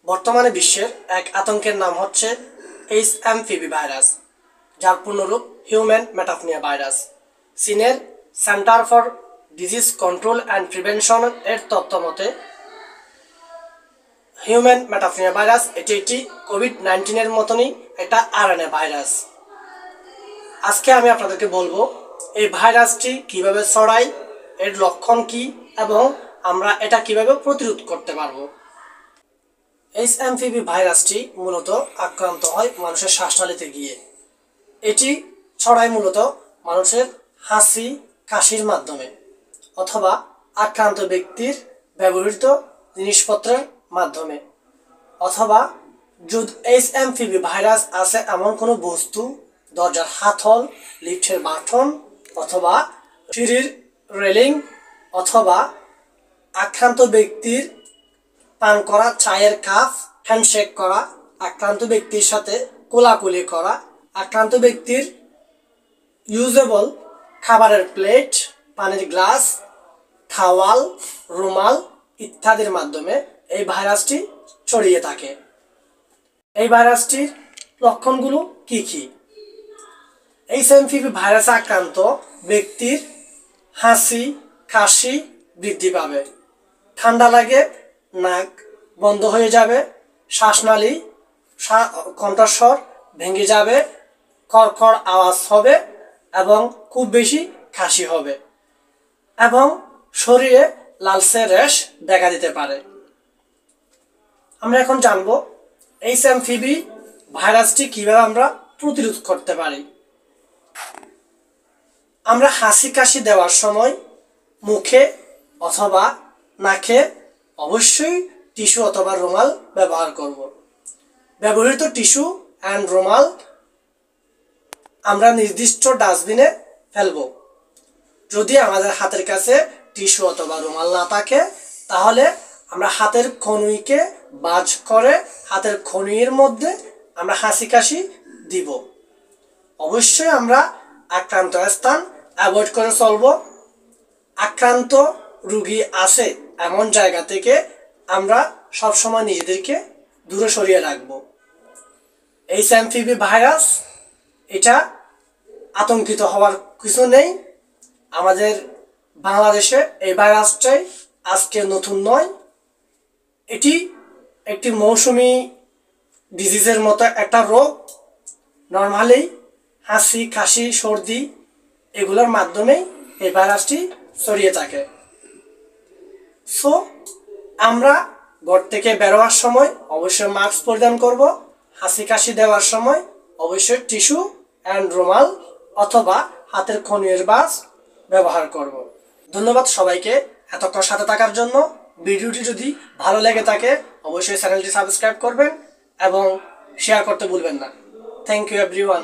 বর্তমানে বিশ্বের এক আতঙ্কের নাম হচ্ছে এইচএমপিভি ভাইরাস, যার পূর্ণরূপ হিউম্যান মেটাপনিয়া ভাইরাস। চীনের centre for disease control and prevention এর তথ্য মতে হিউম্যান মেটাপনিয়া ভাইরাস এটি একটি কোভিড-19 মতনই একটা আরএনএ ভাইরাস। আজকে আমি আপনাদেরকে বলবো এই ভাইরাসটি কিভাবে ছড়ায়, এর লক্ষণ কি এবং আমরা এটা কিভাবে প্রতিরোধ করতে পারবো। এইচএমপিভি ভাইরাসটি মূলত আক্রান্ত হয় মানুষের শ্বাসনালীতে গিয়ে। এটি ছড়ায় মূলত মানুষের হাঁচি কাশির মাধ্যমে অথবা আক্রান্ত ব্যক্তির ব্যবহৃত জিনিসপত্রের মাধ্যমে, অথবা যদি এইচএমপিভি ভাইরাস আছে এমন কোনো বস্তু, দরজার হাতল, লিফটের বাটন অথবা সিঁড়ির রেলিং, অথবা আক্রান্ত ব্যক্তির পান করা চায়ের কাপ হ্যান্ডশেক করা, আক্রান্ত ব্যক্তির সাথে কোলাকুলি করা, আক্রান্ত ব্যক্তির ইউজেবল খাবারের প্লেট, পানির গ্লাস, টাওয়াল, রুমাল ইত্যাদির মাধ্যমে এই ভাইরাসটি ছড়িয়ে থাকে। এই ভাইরাসটির লক্ষণগুলো কি কি? এইচএমপিভি ভাইরাসে আক্রান্ত ব্যক্তির হাঁচি কাশি বৃদ্ধি পাবে, ঠান্ডা লাগে, নাক বন্ধ হয়ে যাবে, শ্বাসনালী কণ্ঠস্বর ভেঙে যাবে, কড়কড় আওয়াজ হবে এবং খুব বেশি কাশি হবে এবং শরীরে লালচে র্যাশ দেখা দিতে পারে। আমরা এখন জানব এইচএমপিভি ভাইরাসটি কিভাবে আমরা প্রতিরোধ করতে পারি। আমরা হাঁচি কাশি দেওয়ার সময় মুখে অথবা নাকে অবশ্যই টিস্যু অথবা রুমাল ব্যবহার করব। ব্যবহৃত টিস্যু অ্যান্ড রুমাল আমরা নির্দিষ্ট ডাস্টবিনে ফেলব। যদি আমাদের হাতের কাছে টিস্যু অথবা রুমাল না থাকে তাহলে আমরা হাতের কনুইকে বাজ করে হাতের কনুইয়ের মধ্যে আমরা হাঁচি কাশি দিব। অবশ্যই আমরা আক্রান্ত স্থান অ্যাভয়েড করে চলব। আক্রান্ত রোগী আছে এমন জায়গা থেকে আমরা সবসময় নিজেদেরকে দূরে সরিয়ে রাখব। এইচএমপিভি ভাইরাস এটা আতঙ্কিত হওয়ার কিছু নেই। আমাদের বাংলাদেশে এই ভাইরাসটাই আজকে নতুন নয়। এটি একটি মৌসুমি ডিজিজের মতো একটা রোগ। নর্মালি হাঁচি কাশি সর্দি এগুলোর মাধ্যমেই এই ভাইরাসটি ছড়িয়ে থাকে। সো আমরা ঘর থেকে বেরোয়ার সময় অবশ্যই মাস্ক পরিধান করব। হাঁচি কাশি দেওয়ার সময় অবশ্যই টিস্যু অ্যান্ড রুমাল অথবা হাতের কনুইয়ের বাজ ব্যবহার করব। ধন্যবাদ সবাইকে এতক্ষণ সাথে থাকার জন্য। ভিডিওটি যদি ভালো লেগে থাকে অবশ্যই চ্যানেলটি সাবস্ক্রাইব করবেন এবং শেয়ার করতে ভুলবেন না। Thank you everyone.